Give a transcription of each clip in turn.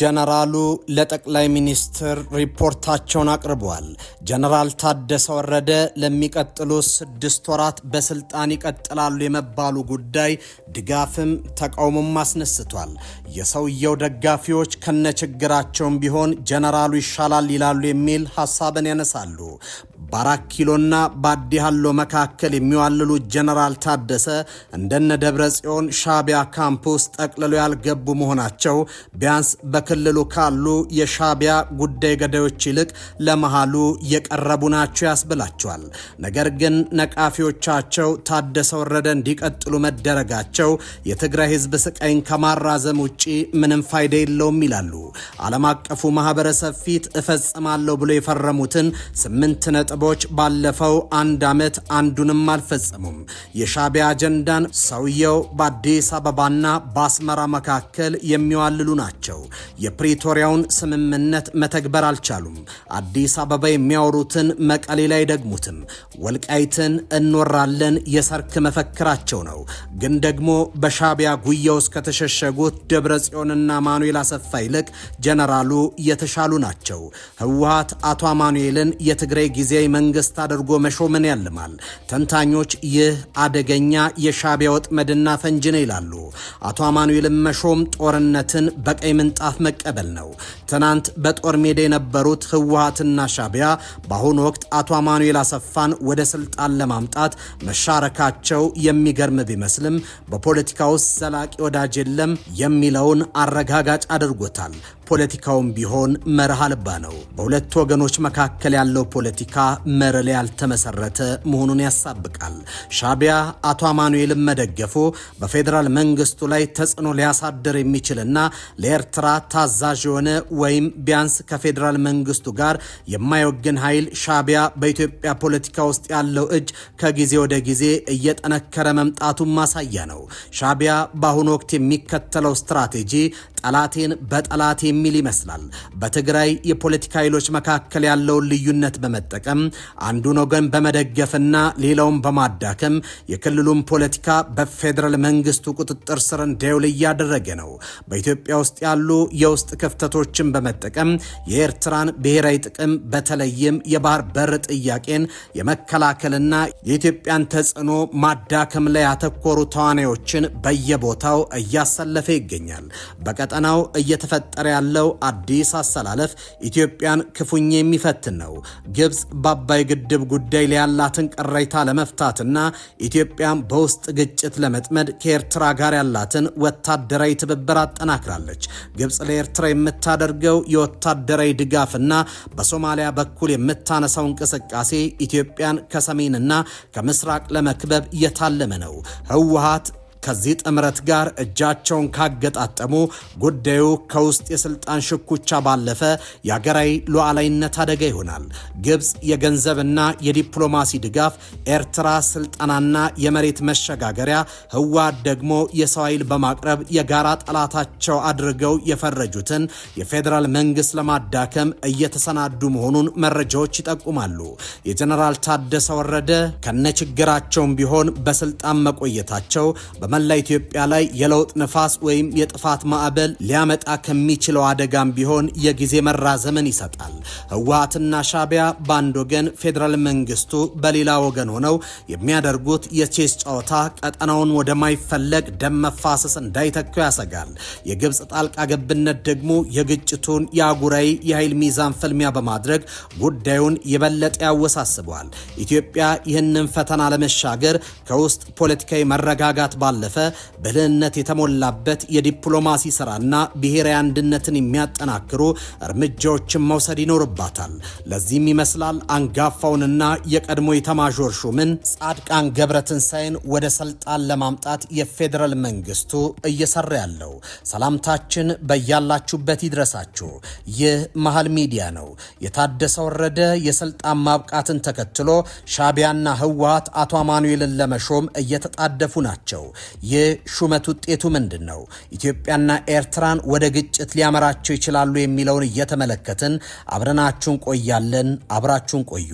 ጀነራሉ ለጠቅላይ ሚኒስትር ሪፖርታቸውን አቅርበዋል። ጀነራል ታደሰ ወረደ ለሚቀጥሉ 6 ወራት በስልጣን ይቀጥላሉ የመባሉ ጉዳይ ድጋፍም ተቃውሞም አስነስቷል። የሰውየው ደጋፊዎች ከነችግራቸውም ቢሆን ጀነራሉ ይሻላል ይላሉ የሚል ሐሳብን ያነሳሉ። በአራት ኪሎና በአዲ ሃሎ መካከል የሚዋልሉ ጀነራል ታደሰ እንደነ ደብረ ጽዮን ሻቢያ ካምፕ ውስጥ ጠቅልሎ ያልገቡ መሆናቸው ቢያንስ በክልሉ ካሉ የሻቢያ ጉዳይ ገዳዮች ይልቅ ለመሃሉ የቀረቡ ናቸው ያስብላቸዋል። ነገር ግን ነቃፊዎቻቸው ታደሰ ወረደ እንዲቀጥሉ መደረጋቸው የትግራይ ሕዝብ ስቃይን ከማራዘም ውጪ ምንም ፋይዳ የለውም ይላሉ። ዓለም አቀፉ ማህበረሰብ ፊት እፈጽማለሁ ብሎ የፈረሙትን 8 ነጥቦች ባለፈው 1 ዓመት አንዱንም አልፈጸሙም። የሻቢያ አጀንዳን ሰውየው በአዲስ አበባና በአስመራ መካከል የሚዋልሉ ናቸው። የፕሪቶሪያውን ስምምነት መተግበር አልቻሉም። አዲስ አበባ የሚያወሩትን መቀሌ ላይ ደግሙትም። ወልቃይትን እንወራለን የሰርክ መፈክራቸው ነው። ግን ደግሞ በሻቢያ ጉያ ውስጥ ከተሸሸጉት ደብረ ጽዮንና አማኑኤል አሰፋ ይልቅ ጀነራሉ የተሻሉ ናቸው። ህወሓት አቶ አማኑኤልን የትግራይ ጊዜያዊ መንግስት አድርጎ መሾምን ያልማል። ተንታኞች ይህ አደገኛ የሻቢያ ወጥመድና ፈንጅ ነው ይላሉ። አቶ አማኑኤልን መሾም ጦርነትን በቀይ ምንጣፍ መቀበል ነው። ትናንት በጦር ሜዳ የነበሩት ህወሓትና ሻቢያ በአሁኑ ወቅት አቶ አማኑኤል አሰፋን ወደ ስልጣን ለማምጣት መሻረካቸው የሚገርም ቢመስልም በፖለቲካ ውስጥ ዘላቂ ወዳጅ የለም የሚለውን አረጋጋጭ አድርጎታል። ፖለቲካውም ቢሆን መርህ አልባ ነው። በሁለት ወገኖች መካከል ያለው ፖለቲካ መርህ ላይ ያልተመሰረተ መሆኑን ያሳብቃል። ሻቢያ አቶ አማኑኤልን መደገፉ በፌዴራል መንግስቱ ላይ ተጽዕኖ ሊያሳድር የሚችልና ለኤርትራ ታዛዥ የሆነ ወይም ቢያንስ ከፌዴራል መንግስቱ ጋር የማይወግን ኃይል ሻቢያ በኢትዮጵያ ፖለቲካ ውስጥ ያለው እጅ ከጊዜ ወደ ጊዜ እየጠነከረ መምጣቱን ማሳያ ነው። ሻቢያ በአሁኑ ወቅት የሚከተለው ስትራቴጂ ጠላቴን በጠላት የሚል ይመስላል። በትግራይ የፖለቲካ ኃይሎች መካከል ያለውን ልዩነት በመጠቀም አንዱን ወገን በመደገፍና ሌላውን በማዳከም የክልሉን ፖለቲካ በፌዴራል መንግስቱ ቁጥጥር ስር እንዲውል እያደረገ ነው። በኢትዮጵያ ውስጥ ያሉ የውስጥ ክፍተቶችን በመጠቀም የኤርትራን ብሔራዊ ጥቅም በተለይም የባህር በር ጥያቄን የመከላከልና የኢትዮጵያን ተጽዕኖ ማዳከም ላይ ያተኮሩ ተዋናዮችን በየቦታው እያሰለፈ ይገኛል። በቀጠናው እየተፈጠረ ያለው አዲስ አሰላለፍ ኢትዮጵያን ክፉኛ የሚፈትን ነው። ግብጽ በአባይ ግድብ ጉዳይ ላይ ያላትን ቅሬታ ለመፍታትና ኢትዮጵያን በውስጥ ግጭት ለመጥመድ ከኤርትራ ጋር ያላትን ወታደራዊ ትብብር አጠናክራለች። ግብጽ ለኤርትራ የምታደርገው የወታደራዊ ድጋፍና በሶማሊያ በኩል የምታነሳው እንቅስቃሴ ኢትዮጵያን ከሰሜንና ከምስራቅ ለመክበብ የታለመ ነው። ህወሓት ከዚህ ጥምረት ጋር እጃቸውን ካገጣጠሙ ጉዳዩ ከውስጥ የስልጣን ሽኩቻ ባለፈ የሀገራዊ ሉዓላዊነት አደጋ ይሆናል። ግብጽ የገንዘብና የዲፕሎማሲ ድጋፍ፣ ኤርትራ ስልጠናና የመሬት መሸጋገሪያ፣ ህወሓት ደግሞ የሰው ኃይል በማቅረብ የጋራ ጠላታቸው አድርገው የፈረጁትን የፌዴራል መንግስት ለማዳከም እየተሰናዱ መሆኑን መረጃዎች ይጠቁማሉ። የጀነራል ታደሰ ወረደ ከነችግራቸውም ቢሆን በስልጣን መቆየታቸው በመላ ኢትዮጵያ ላይ የለውጥ ነፋስ ወይም የጥፋት ማዕበል ሊያመጣ ከሚችለው አደጋም ቢሆን የጊዜ መራዘምን ይሰጣል። ህወሓትና ሻቢያ በአንድ ወገን፣ ፌዴራል መንግስቱ በሌላ ወገን ሆነው የሚያደርጉት የቼስ ጨዋታ ቀጠናውን ወደማይፈለግ ደም መፋሰስ እንዳይተካው ያሰጋል። የግብጽ ጣልቃ ገብነት ደግሞ የግጭቱን የአህጉራዊ የኃይል ሚዛን ፍልሚያ በማድረግ ጉዳዩን የበለጠ ያወሳስበዋል። ኢትዮጵያ ይህንን ፈተና ለመሻገር ከውስጥ ፖለቲካዊ መረጋጋት ባለፈ ብልህነት የተሞላበት የዲፕሎማሲ ስራና ብሔራዊ አንድነትን የሚያጠናክሩ እርምጃዎችን መውሰድ ይኖርባታል። ለዚህም ይመስላል አንጋፋውንና የቀድሞ ኤታማዦር ሹምን ጻድቃን ገብረትንሳኤን ወደ ስልጣን ለማምጣት የፌዴራል መንግስቱ እየሰራ ያለው። ሰላምታችን በያላችሁበት ይድረሳችሁ። ይህ መሃል ሚዲያ ነው። የታደሰ ወረደ የስልጣን ማብቃትን ተከትሎ ሻቢያና ህወሓት አቶ አማኑኤልን ለመሾም እየተጣደፉ ናቸው። የሹመት ውጤቱ ምንድነው? ኢትዮጵያና ኤርትራን ወደ ግጭት ሊያመራቸው ይችላሉ የሚለውን እየተመለከትን አብረናችሁን ቆያለን። አብራችሁን ቆዩ።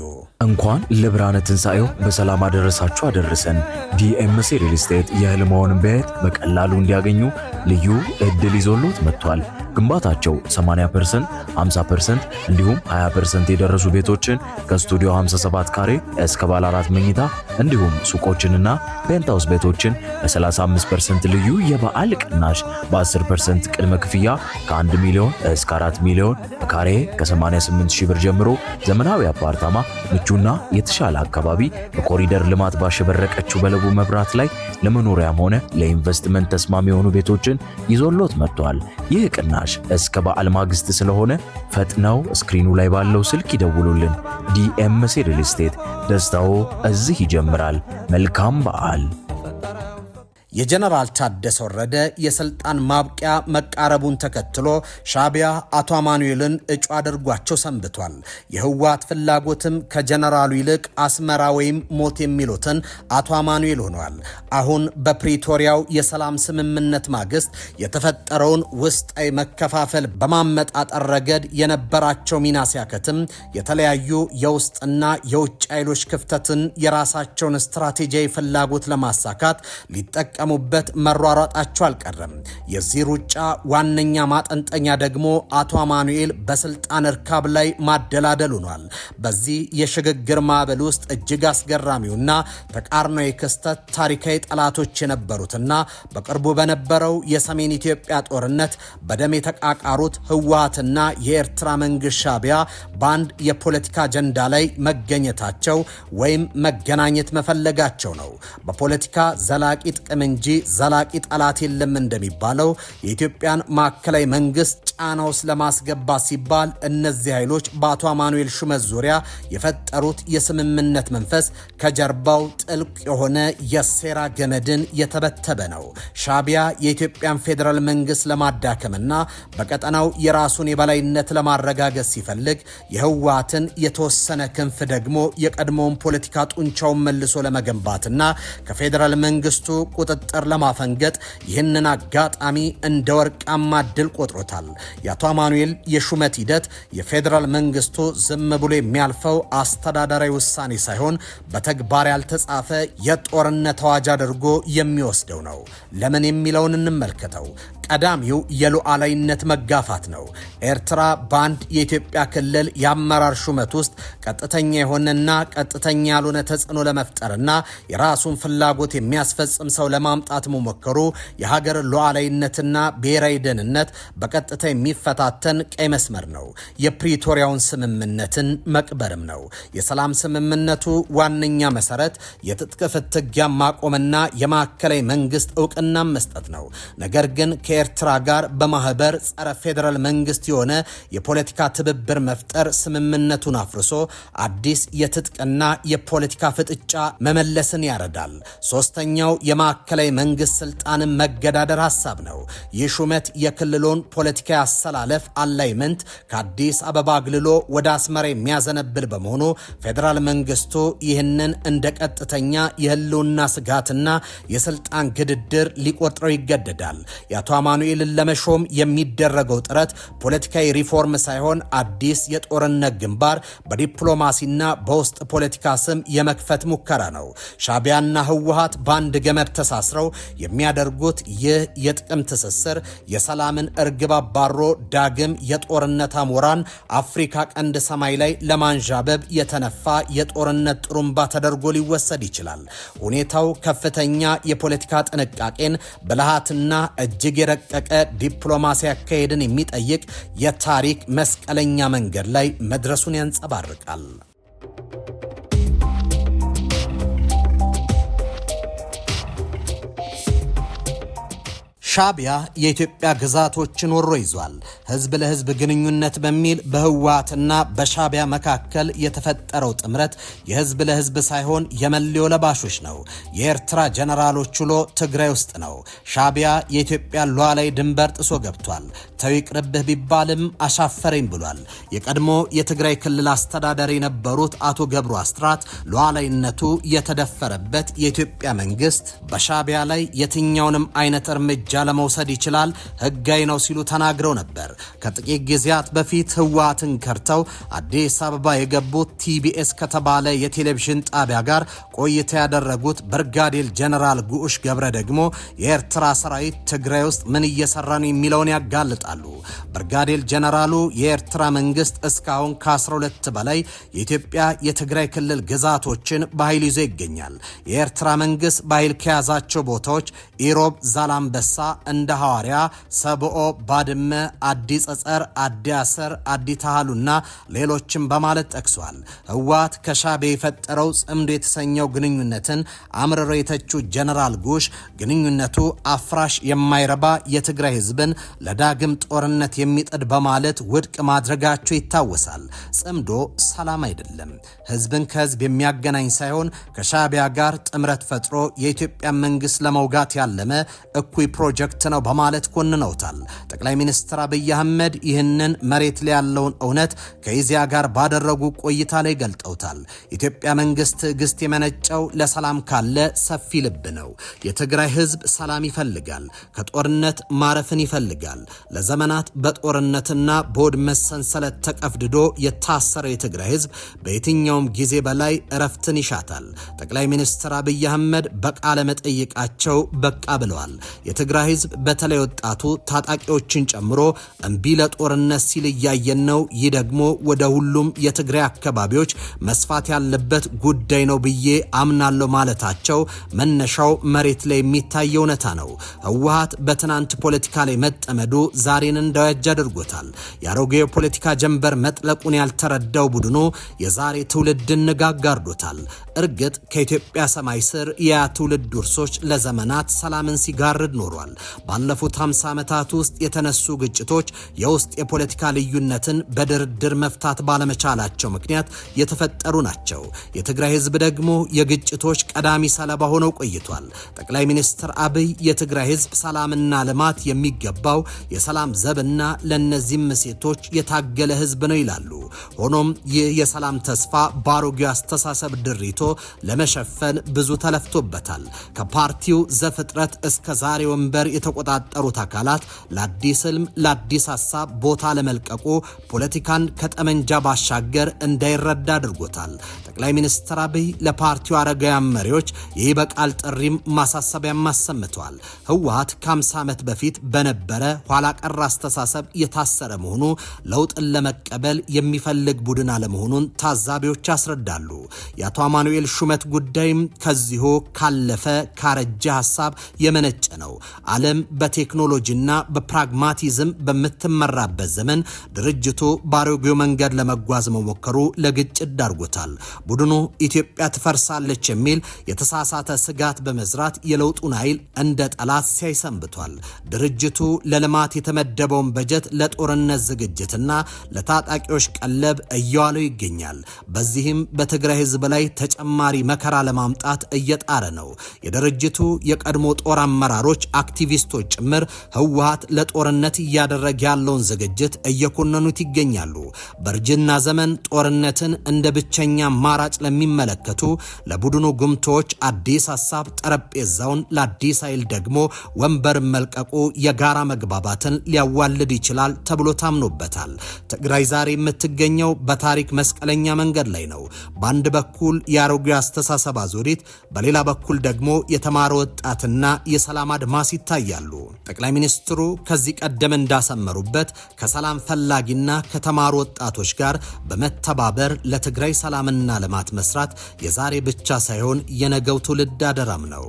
እንኳን ለብርሃነ ትንሣኤው በሰላም አደረሳችሁ አደረሰን። ዲኤምሲ ሪል ስቴት የህልምዎን ቤት በቀላሉ እንዲያገኙ ልዩ እድል ይዞሎት መጥቷል። ግንባታቸው 80%፣ 50% እንዲሁም 20% የደረሱ ቤቶችን ከስቱዲዮ 57 ካሬ እስከ ባለ 4 መኝታ እንዲሁም ሱቆችንና ፔንታውስ ቤቶችን በ35% ልዩ የበዓል ቅናሽ በ10% ቅድመ ክፍያ ከ1 ሚሊዮን እስከ 4 ሚሊዮን በካሬ ከ88,000 ብር ጀምሮ ዘመናዊ አፓርታማ ምቹና የተሻለ አካባቢ በኮሪደር ልማት ባሸበረቀችው በለቡ መብራት ላይ ለመኖሪያም ሆነ ለኢንቨስትመንት ተስማሚ የሆኑ ቤቶችን ይዞሎት መጥቷል። ይህ ቅናሽ እስከ በዓል ማግስት ስለሆነ ፈጥነው ስክሪኑ ላይ ባለው ስልክ ይደውሉልን። ዲኤምሲ ሪል ስቴት ደስታው እዚህ ይጀምራል። መልካም በዓል። የጀነራል ታደሰ ወረደ የስልጣን ማብቂያ መቃረቡን ተከትሎ ሻቢያ አቶ አማኑኤልን እጩ አድርጓቸው ሰንብቷል። የህወሓት ፍላጎትም ከጀነራሉ ይልቅ አስመራ ወይም ሞት የሚሉትን አቶ አማኑኤል ሆነዋል። አሁን በፕሪቶሪያው የሰላም ስምምነት ማግስት የተፈጠረውን ውስጣዊ መከፋፈል በማመጣጠር ረገድ የነበራቸው ሚና ሲያከትም የተለያዩ የውስጥና የውጭ ኃይሎች ክፍተትን የራሳቸውን ስትራቴጂያዊ ፍላጎት ለማሳካት ሊጠቀሙ ሙበት መሯሯጣቸው አልቀረም። የዚህ ሩጫ ዋነኛ ማጠንጠኛ ደግሞ አቶ አማኑኤል በስልጣን እርካብ ላይ ማደላደል ሆኗል። በዚህ የሽግግር ማዕበል ውስጥ እጅግ አስገራሚውና ተቃርኖዊ ክስተት ታሪካዊ ጠላቶች የነበሩትና በቅርቡ በነበረው የሰሜን ኢትዮጵያ ጦርነት በደም የተቃቃሩት ህወሓትና የኤርትራ መንግስት ሻቢያ በአንድ የፖለቲካ አጀንዳ ላይ መገኘታቸው ወይም መገናኘት መፈለጋቸው ነው። በፖለቲካ ዘላቂ ጥቅም እንጂ ዘላቂ ጠላት የለም እንደሚባለው የኢትዮጵያን ማዕከላዊ መንግስት ጫና ውስጥ ለማስገባት ሲባል እነዚህ ኃይሎች በአቶ አማኑኤል ሹመት ዙሪያ የፈጠሩት የስምምነት መንፈስ ከጀርባው ጥልቅ የሆነ የሴራ ገመድን የተበተበ ነው። ሻቢያ የኢትዮጵያን ፌዴራል መንግስት ለማዳከምና በቀጠናው የራሱን የበላይነት ለማረጋገጥ ሲፈልግ የህወሓትን የተወሰነ ክንፍ ደግሞ የቀድሞውን ፖለቲካ ጡንቻውን መልሶ ለመገንባትና ከፌዴራል መንግስቱ ቁጥጥር ለማፈንገጥ ይህንን አጋጣሚ እንደ ወርቃማ ድል ቆጥሮታል። የአቶ አማኑኤል የሹመት ሂደት የፌዴራል መንግስቱ ዝም ብሎ የሚያልፈው አስተዳደራዊ ውሳኔ ሳይሆን በተግባር ያልተጻፈ የጦርነት አዋጅ አድርጎ የሚወስደው ነው። ለምን የሚለውን እንመልከተው። ቀዳሚው የሉዓላዊነት መጋፋት ነው። ኤርትራ በአንድ የኢትዮጵያ ክልል የአመራር ሹመት ውስጥ ቀጥተኛ የሆነና ቀጥተኛ ያልሆነ ተጽዕኖ ለመፍጠርና የራሱን ፍላጎት የሚያስፈጽም ሰው ለማምጣት መሞከሩ የሀገር ሉዓላዊነትና ብሔራዊ ደህንነት በቀጥታ የሚፈታተን ቀይ መስመር ነው። የፕሪቶሪያውን ስምምነትን መቅበርም ነው። የሰላም ስምምነቱ ዋነኛ መሰረት የትጥቅ ፍትጊያ ማቆምና የማዕከላዊ መንግስት እውቅና መስጠት ነው። ነገር ግን ከኤርትራ ጋር በማህበር ጸረ ፌዴራል መንግስት የሆነ የፖለቲካ ትብብር መፍጠር ስምምነቱን አፍርሶ አዲስ የትጥቅና የፖለቲካ ፍጥጫ መመለስን ያረዳል። ሶስተኛው የማዕከላዊ መንግስት ስልጣንን መገዳደር ሐሳብ ነው። ይህ ሹመት የክልሉን ፖለቲካዊ አሰላለፍ አላይመንት ከአዲስ አበባ አግልሎ ወደ አስመራ የሚያዘነብል በመሆኑ ፌዴራል መንግስቱ ይህንን እንደ ቀጥተኛ የህልውና ስጋትና የስልጣን ግድድር ሊቆጥረው ይገደዳል። የአቶ አማኑኤልን ለመሾም የሚደረገው ጥረት ፖለቲካዊ ሪፎርም ሳይሆን አዲስ የጦርነት ግንባር በዲፕሎማሲና በውስጥ ፖለቲካ ስም የመክፈት ሙከራ ነው። ሻቢያና ህወሓት በአንድ ገመድ ተሳስረው የሚያደርጉት ይህ የጥቅም ትስስር የሰላምን እርግብ አባሮ ዳግም የጦርነት አሞራን አፍሪካ ቀንድ ሰማይ ላይ ለማንዣበብ የተነፋ የጦርነት ጥሩምባ ተደርጎ ሊወሰድ ይችላል። ሁኔታው ከፍተኛ የፖለቲካ ጥንቃቄን ብልሃትና እጅግ የረቀቀ ዲፕሎማሲ አካሄድን የሚጠይቅ የታሪክ መስቀለኛ መንገድ ላይ መድረሱን ያንጸባርቃል። ሻቢያ የኢትዮጵያ ግዛቶችን ወሮ ይዟል። ህዝብ ለህዝብ ግንኙነት በሚል በህወሓትና በሻቢያ መካከል የተፈጠረው ጥምረት የህዝብ ለህዝብ ሳይሆን የመለዮ ለባሾች ነው። የኤርትራ ጀነራሎች ውሎ ትግራይ ውስጥ ነው። ሻቢያ የኢትዮጵያ ሉዓላዊ ድንበር ጥሶ ገብቷል። ተው ይቅርብህ ቢባልም አሻፈረኝ ብሏል። የቀድሞ የትግራይ ክልል አስተዳዳሪ የነበሩት አቶ ገብሩ አስራት ሉዓላዊነቱ የተደፈረበት የኢትዮጵያ መንግስት በሻቢያ ላይ የትኛውንም አይነት እርምጃ ለመውሰድ ይችላል፣ ህጋዊ ነው ሲሉ ተናግረው ነበር። ከጥቂት ጊዜያት በፊት ህወሓትን ከርተው አዲስ አበባ የገቡት ቲቢኤስ ከተባለ የቴሌቪዥን ጣቢያ ጋር ቆይታ ያደረጉት ብርጋዴር ጀነራል ጉዑሽ ገብረ ደግሞ የኤርትራ ሰራዊት ትግራይ ውስጥ ምን እየሰራ ነው የሚለውን ያጋልጣሉ። ብርጋዴር ጀነራሉ የኤርትራ መንግስት እስካሁን ከ12 በላይ የኢትዮጵያ የትግራይ ክልል ግዛቶችን በኃይል ይዞ ይገኛል። የኤርትራ መንግስት በኃይል ከያዛቸው ቦታዎች ኢሮብ፣ ዛላምበሳ፣ እንደ ሐዋርያ፣ ሰብኦ፣ ባድመ፣ አዲ ጸጸር፣ አዲ አሰር፣ አዲ ታሃሉና ሌሎችም በማለት ጠቅሷል። ህወሓት ከሻቢያ የፈጠረው ጽምዶ የተሰኘው ግንኙነትን አምርረው የተቹ ጀነራል ጉሽ ግንኙነቱ አፍራሽ የማይረባ የትግራይ ህዝብን ለዳግም ጦርነት የሚጥድ በማለት ውድቅ ማድረጋቸው ይታወሳል። ጽምዶ ሰላም አይደለም፣ ህዝብን ከህዝብ የሚያገናኝ ሳይሆን ከሻቢያ ጋር ጥምረት ፈጥሮ የኢትዮጵያ መንግስት ለመውጋት ያለመ እኩይ ፕሮጀክት ነው በማለት ኮንነውታል። ጠቅላይ ሚኒስትር አብይ አህመድ ይህንን መሬት ላይ ያለውን እውነት ከኢዜአ ጋር ባደረጉ ቆይታ ላይ ገልጠውታል። ኢትዮጵያ መንግስት ትዕግስት የመነጨው ለሰላም ካለ ሰፊ ልብ ነው። የትግራይ ህዝብ ሰላም ይፈልጋል፣ ከጦርነት ማረፍን ይፈልጋል። ለዘመናት በጦርነትና በውድመት ሰንሰለት ተቀፍድዶ የታሰረው የትግራይ ህዝብ በየትኛውም ጊዜ በላይ እረፍትን ይሻታል። ጠቅላይ ሚኒስትር አብይ አህመድ በቃለ መጠይቃቸው በቃ ብለዋል። የትግራይ ህዝብ በተለይ ወጣቱ ታጣቂዎችን ጨምሮ እምቢ ለጦርነት ሲል እያየን ነው። ይህ ደግሞ ወደ ሁሉም የትግራይ አካባቢዎች መስፋት ያለበት ጉዳይ ነው ብዬ አምናለሁ ማለታቸው መነሻው መሬት ላይ የሚታይ እውነታ ነው። ህወሓት በትናንት ፖለቲካ ላይ መጠመዱ ዛሬን እንዳያጅ አድርጎታል። የአሮጌው የፖለቲካ ጀንበር መጥለቁን ያልተረዳው ቡድኑ የዛሬ ትውልድን ንጋጋርዶታል። እርግጥ ከኢትዮጵያ ሰማይ ስር ያ ትውልድ ውርሶች ለዘመናት ሰላምን ሲጋርድ ኖሯል። ባለፉት 50 ዓመታት ውስጥ የተነሱ ግጭቶች የውስጥ የፖለቲካ ልዩነትን በድርድር መፍታት ባለመቻላቸው ምክንያት የተፈጠሩ ናቸው። የትግራይ ህዝብ ደግሞ የግጭቶች ቀዳሚ ሰለባ ሆነው ቆይቷል። ጠቅላይ ሚኒስትር አብይ የትግራይ ህዝብ ሰላምና ልማት የሚገባው የሰላም ዘብና ለነዚህም ሴቶች የታገለ ህዝብ ነው ይላሉ። ሆኖም ይህ የሰላም ተስፋ ባሮጌው አስተሳሰብ ድሪቶ ለመሸፈን ብዙ ተለፍቶበታል። ከፓርቲው ዘፍጥረት እስከ ዛሬ ወንበር የተቆጣጠሩት አካላት ለአዲስ ህልም፣ ለአዲስ ሐሳብ ቦታ ለመልቀቁ ፖለቲካን ከጠመንጃ ባሻገር እንዳይረዳ አድርጎታል። ጠቅላይ ሚኒስትር አብይ ለፓርቲው አረጋውያን መሪዎች የይበቃል ጥሪም ማሳሰቢያም አሰምተዋል። ህወሓት ከ50 ዓመት በፊት በነበረ ኋላ ቀር አስተሳሰብ የታሰረ መሆኑ ለውጥን ለመቀበል የሚፈልግ ቡድን አለመሆኑን ታዛቢዎች ያስረዳሉ። የአቶ አማኑኤል ሹመት ጉዳይም ከዚሁ ካለፈ ካረጀ ሐሳብ የመነጨ ነው። ዓለም በቴክኖሎጂና በፕራግማቲዝም በምትመራበት ዘመን ድርጅቱ ባሮጌው መንገድ ለመጓዝ መሞከሩ ለግጭት ዳርጎታል። ቡድኑ ኢትዮጵያ ትፈርሳለች የሚል የተሳሳተ ስጋት በመዝራት የለውጡን ኃይል እንደ ጠላት ሲያይ ሰንብቷል። ድርጅቱ ለልማት የተመደበውን በጀት ለጦርነት ዝግጅትና ለታጣቂዎች ቀለብ እየዋለው ይገኛል። በዚህም በትግራይ ህዝብ ላይ ተጨማሪ መከራ ለማምጣት እየጣረ ነው። የድርጅቱ የቀድሞ ጦር አመራሮች፣ አክቲቪስቶች ጭምር ህወሓት ለጦርነት እያደረገ ያለውን ዝግጅት እየኮነኑት ይገኛሉ። በእርጅና ዘመን ጦርነትን እንደ ብቸኛ አማራጭ ለሚመለከቱ ለቡድኑ ጉምቶች አዲስ ሐሳብ ጠረጴዛውን፣ ለአዲስ ኃይል ደግሞ ወንበር መልቀቁ የጋራ መግባባትን ሊያዋልድ ይችላል ተብሎ ታምኖበታል። ትግራይ ዛሬ የምትገኘው በታሪክ መስቀለኛ መንገድ ላይ ነው። በአንድ በኩል የአሮጌ አስተሳሰብ አዙሪት፣ በሌላ በኩል ደግሞ የተማረ ወጣትና የሰላም አድማስ ይታያሉ። ጠቅላይ ሚኒስትሩ ከዚህ ቀደም እንዳሰመሩበት ከሰላም ፈላጊና ከተማሩ ወጣቶች ጋር በመተባበር ለትግራይ ሰላምና ልማት መስራት የዛሬ ብቻ ሳይሆን የነገው ትውልድ አደራም ነው።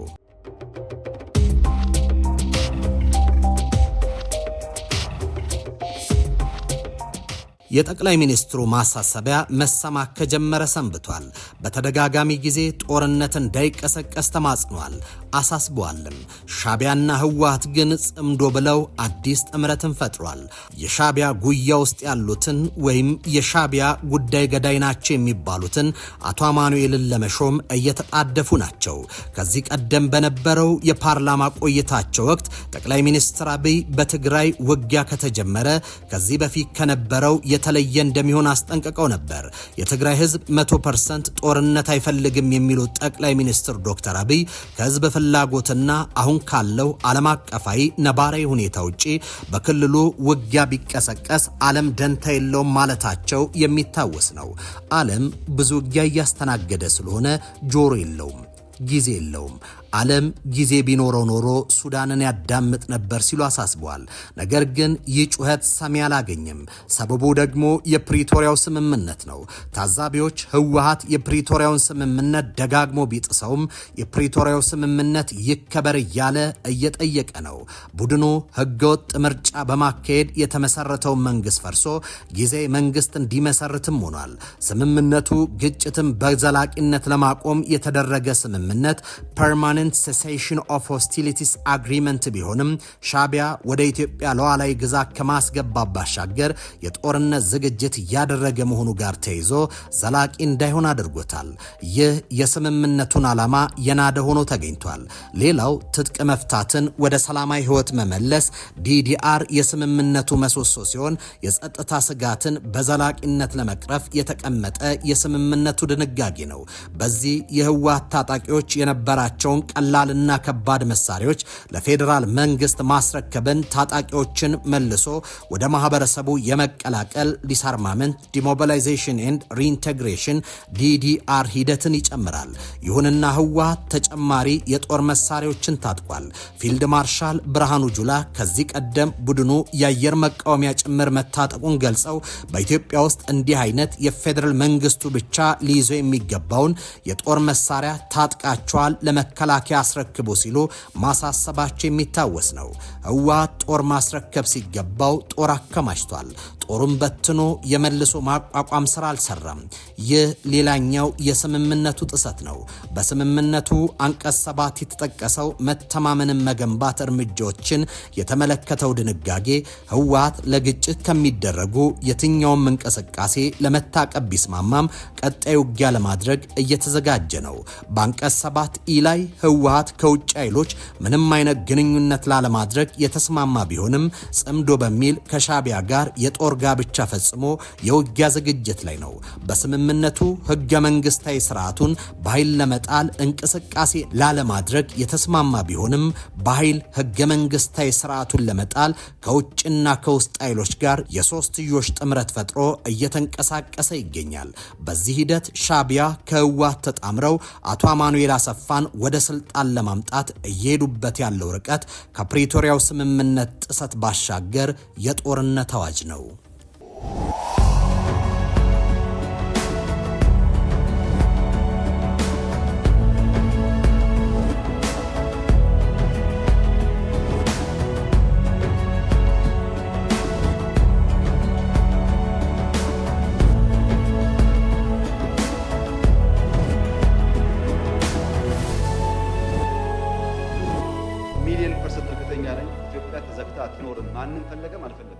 የጠቅላይ ሚኒስትሩ ማሳሰቢያ መሰማት ከጀመረ ሰንብቷል። በተደጋጋሚ ጊዜ ጦርነት እንዳይቀሰቀስ ተማጽኗል፣ አሳስቧልም። ሻቢያና ህወሓት ግን ጽምዶ ብለው አዲስ ጥምረትን ፈጥሯል። የሻቢያ ጉያ ውስጥ ያሉትን ወይም የሻቢያ ጉዳይ ገዳይ ናቸው የሚባሉትን አቶ አማኑኤልን ለመሾም እየተጣደፉ ናቸው። ከዚህ ቀደም በነበረው የፓርላማ ቆይታቸው ወቅት ጠቅላይ ሚኒስትር አብይ በትግራይ ውጊያ ከተጀመረ ከዚህ በፊት ከነበረው የተለየ እንደሚሆን አስጠንቅቀው ነበር። የትግራይ ህዝብ 100% ጦርነት አይፈልግም የሚሉት ጠቅላይ ሚኒስትር ዶክተር አብይ ከህዝብ ፍላጎትና አሁን ካለው ዓለም አቀፋዊ ነባራዊ ሁኔታ ውጪ በክልሉ ውጊያ ቢቀሰቀስ ዓለም ደንታ የለውም ማለታቸው የሚታወስ ነው። ዓለም ብዙ ውጊያ እያስተናገደ ስለሆነ ጆሮ የለውም፣ ጊዜ የለውም። ዓለም ጊዜ ቢኖረው ኖሮ ሱዳንን ያዳምጥ ነበር ሲሉ አሳስበዋል። ነገር ግን ይህ ጩኸት ሰሚ አላገኘም። ሰበቡ ደግሞ የፕሪቶሪያው ስምምነት ነው። ታዛቢዎች ህወሓት የፕሪቶሪያውን ስምምነት ደጋግሞ ቢጥሰውም የፕሪቶሪያው ስምምነት ይከበር እያለ እየጠየቀ ነው። ቡድኑ ህገወጥ ምርጫ በማካሄድ የተመሰረተውን መንግስት ፈርሶ ጊዜ መንግስት እንዲመሰርትም ሆኗል። ስምምነቱ ግጭትን በዘላቂነት ለማቆም የተደረገ ስምምነት ፐርማነንት cessation of hostilities agreement ቢሆንም ሻቢያ ወደ ኢትዮጵያ ሉዓላዊ ግዛት ከማስገባት ባሻገር የጦርነት ዝግጅት ያደረገ መሆኑ ጋር ተይዞ ዘላቂ እንዳይሆን አድርጎታል። ይህ የስምምነቱን ዓላማ የናደ ሆኖ ተገኝቷል። ሌላው ትጥቅ መፍታትን ወደ ሰላማዊ ህይወት መመለስ ዲዲአር የስምምነቱ መሰሶ ሲሆን የጸጥታ ስጋትን በዘላቂነት ለመቅረፍ የተቀመጠ የስምምነቱ ድንጋጌ ነው። በዚህ የህወሓት ታጣቂዎች የነበራቸውን ቀላልና ከባድ መሳሪያዎች ለፌዴራል መንግስት ማስረከብን፣ ታጣቂዎችን መልሶ ወደ ማህበረሰቡ የመቀላቀል ዲስአርማመንት ዲሞቢላይዜሽን ኤንድ ሪኢንቴግሬሽን ዲዲአር ሂደትን ይጨምራል። ይሁንና ህወሓት ተጨማሪ የጦር መሳሪያዎችን ታጥቋል። ፊልድ ማርሻል ብርሃኑ ጁላ ከዚህ ቀደም ቡድኑ የአየር መቃወሚያ ጭምር መታጠቁን ገልጸው በኢትዮጵያ ውስጥ እንዲህ አይነት የፌዴራል መንግስቱ ብቻ ሊይዞ የሚገባውን የጦር መሳሪያ ታጥቃቸዋል፣ ለመከላከያ አስረክቡ ሲሉ ማሳሰባቸው የሚታወስ ነው። ህወሓት ጦር ማስረከብ ሲገባው ጦር አከማችቷል። ጦሩን በትኖ የመልሶ ማቋቋም ስራ አልሰራም። ይህ ሌላኛው የስምምነቱ ጥሰት ነው። በስምምነቱ አንቀጽ 7 የተጠቀሰው መተማመንን መገንባት እርምጃዎችን የተመለከተው ድንጋጌ ህወሓት ለግጭት ከሚደረጉ የትኛውም እንቅስቃሴ ለመታቀብ ቢስማማም ቀጣይ ውጊያ ለማድረግ እየተዘጋጀ ነው። በአንቀጽ 7 ኢ ላይ ህወሓት ከውጭ ኃይሎች ምንም አይነት ግንኙነት ላለማድረግ የተስማማ ቢሆንም ጽምዶ በሚል ከሻቢያ ጋር የጦር ጋብቻ ፈጽሞ የውጊያ ዝግጅት ላይ ነው። በስምምነቱ ህገ መንግስታዊ ስርዓቱን በኃይል ለመጣል እንቅስቃሴ ላለማድረግ የተስማማ ቢሆንም በኃይል ህገ መንግስታዊ ስርዓቱን ለመጣል ከውጭና ከውስጥ ኃይሎች ጋር የሶስትዮሽ ጥምረት ፈጥሮ እየተንቀሳቀሰ ይገኛል። በዚህ ሂደት ሻቢያ ከህወሓት ተጣምረው አቶ አማኑኤል አሰፋን ወደ ስልጣን ለማምጣት እየሄዱበት ያለው ርቀት ከፕሪቶሪያው ስምምነት ጥሰት ባሻገር የጦርነት አዋጅ ነው። ሚሊዮን% እርግጠኛ ነኝ ኢትዮጵያ ተዘግታ አትኖርም። ማንም ፈለገም አልፈለገም